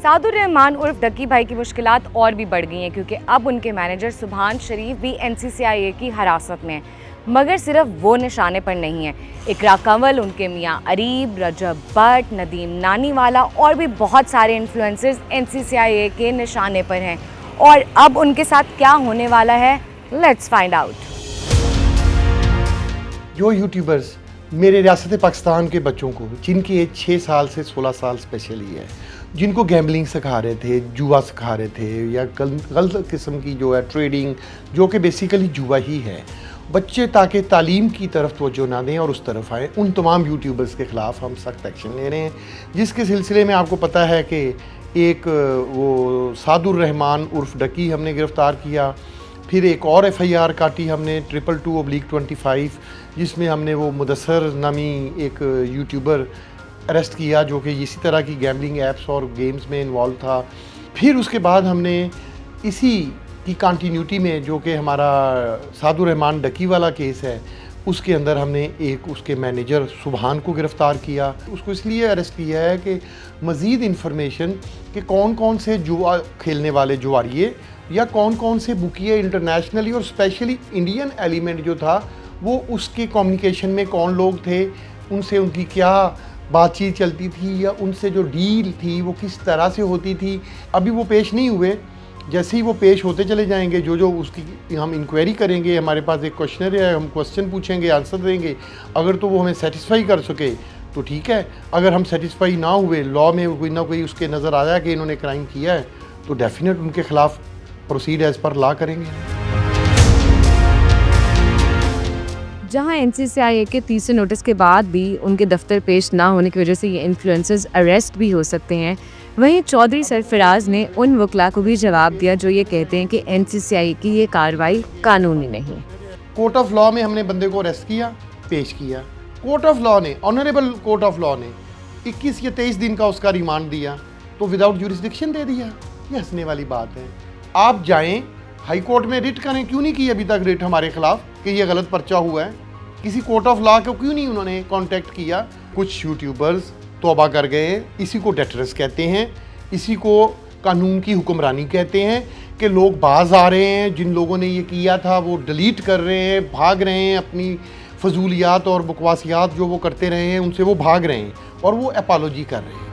सादुर रहमान उर्फ डक्की भाई की मुश्किलात और भी बढ़ गई हैं क्योंकि अब उनके मैनेजर सुभान शरीफ भी NCCIA की हिरासत में हैं। मगर सिर्फ वो निशाने पर नहीं है, इकरा कंवल, उनके मियाँ अरीब, रजब भट्ट, नदीम नानीवाला और भी बहुत सारे इन्फ्लुएंसर्स NCCIA के निशाने पर हैं। और अब उनके साथ क्या होने वाला है, लेट्स फाइंड आउट। जो यूट्यूबर्स मेरे रियासत पाकिस्तान के बच्चों को, जिनकी एज 6 साल से 16 साल स्पेशली है, जिनको गैम्बलिंग सिखा रहे थे, जुआ सिखा रहे थे या गलत किस्म की जो है ट्रेडिंग, जो कि बेसिकली जुआ ही है, बच्चे ताकि तालीम की तरफ तवज्जो ना दें और उस तरफ आएँ, उन तमाम यूट्यूबर्स के ख़िलाफ़ हम सख्त एक्शन ले रहे हैं। जिसके सिलसिले में आपको पता है कि एक वो सादुर रहमान उर्फ डक्की हमने गिरफ़्तार किया, फिर एक और FIR काटी हमने 222/25, जिसमें हमने वो मुदस्सर नामी एक यूट्यूबर अरेस्ट किया जो कि इसी तरह की गैम्बलिंग ऐप्स और गेम्स में इन्वॉल्व था। फिर उसके बाद हमने इसी की कंटिन्यूटी में, जो कि हमारा सादुर रहमान डक्की वाला केस है, उसके अंदर हमने एक उसके मैनेजर सुभान को गिरफ़्तार किया। उसको इसलिए अरेस्ट किया है कि मज़ीद इन्फॉर्मेशन कि कौन कौन से जुआ खेलने वाले जुआरिये या कौन कौन से बुकिए इंटरनेशनली और स्पेशली इंडियन एलिमेंट जो था, वो उसके कम्युनिकेशन में कौन लोग थे, उनसे उनकी क्या बातचीत चलती थी या उनसे जो डील थी वो किस तरह से होती थी। अभी वो पेश नहीं हुए, जैसे ही वो पेश होते चले जाएंगे, जो जो उसकी हम इंक्वायरी करेंगे, हमारे पास एक क्वेश्चनर है, हम क्वेश्चन पूछेंगे, आंसर देंगे। अगर तो वो हमें सेटिस्फाई कर सके तो ठीक है, अगर हम सेटिस्फाई ना हुए, लॉ में कोई ना कोई उसके नज़र आया कि इन्होंने क्राइम किया है, तो डेफिनेट उनके ख़िलाफ़ प्रोसीड एज़ पर लॉ करेंगे। जहां NCCIA के तीसरे नोटिस के बाद भी उनके दफ्तर पेश ना होने की वजह से ये इन्फ्लुएंसर्स अरेस्ट भी हो सकते हैं, वहीं चौधरी सरफराज ने उन वकला को भी जवाब दिया जो ये कहते हैं कि NCCIA की ये कार्रवाई कानूनी नहीं। कोर्ट ऑफ लॉ में हमने बंदे को अरेस्ट किया, पेश किया। कोर्ट ऑफ लॉ ने, ऑनरेबल कोर्ट ऑफ लॉ ने 21 या 23 दिन का उसका रिमांड दिया, तो विदाउट जुरिस्डिक्शन दे दिया। ये हंसने वाली बात है। आप जाएं हाई कोर्ट में रिट करें, क्यों नहीं की अभी तक रिट हमारे खिलाफ कि ये गलत पर्चा हुआ है? किसी कोर्ट ऑफ लॉ को क्यों नहीं उन्होंने कांटेक्ट किया? कुछ यूट्यूबर्स तौबा कर गए। इसी को डेटरस कहते हैं, इसी को कानून की हुक्मरानी कहते हैं कि लोग बाज आ रहे हैं, जिन लोगों ने ये किया था वो डिलीट कर रहे हैं, भाग रहे हैं, अपनी फजूलियात और बकवासियात जो वो करते रहे हैं उनसे वो भाग रहे हैं और वो एपोलॉजी कर रहे हैं।